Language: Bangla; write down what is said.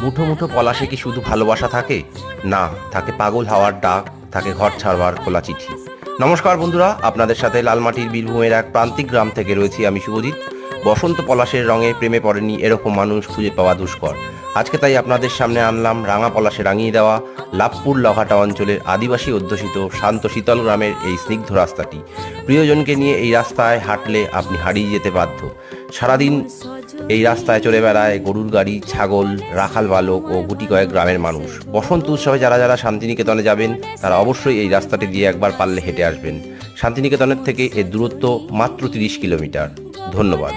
মুঠো মুঠো পলাশে কি শুধু ভালোবাসা থাকে? না, থাকে পাগল হাওয়ার ডাক, থাকে ঘর ছাড়বার খোলা চিঠি। নমস্কার বন্ধুরা, আপনাদের সাথে লালমাটির বীরভূমের এক প্রান্তিক গ্রাম থেকে রয়েছি আমি শুভজিৎ। বসন্ত পলাশের রঙে প্রেমে পড়েনি এরকম মানুষ খুঁজে পাওয়া দুষ্কর। আজকে তাই আপনাদের সামনে আনলাম রাঙা পলাশে রাঙিয়ে দেওয়া লাভপুর লঘাটা অঞ্চলের আদিবাসী অধ্যুষিত শান্ত শীতল গ্রামের এই স্নিগ্ধ রাস্তাটি। প্রিয়জনকে নিয়ে এই রাস্তায় হাঁটলে আপনি হারিয়ে যেতে বাধ্য। সারাদিন এই রাস্তায় চলে বেড়ায় গরুর গাড়ি, ছাগল, রাখাল বালক ও গুটি কয়েক গ্রামের মানুষ। বসন্ত উৎসবে যারা যারা শান্তিনিকেতনে যাবেন তারা অবশ্যই এই রাস্তাটি দিয়ে একবার পারলে হেঁটে আসবেন। শান্তিনিকেতনের থেকে এর দূরত্ব মাত্র 30 কিলোমিটার। ধন্যবাদ।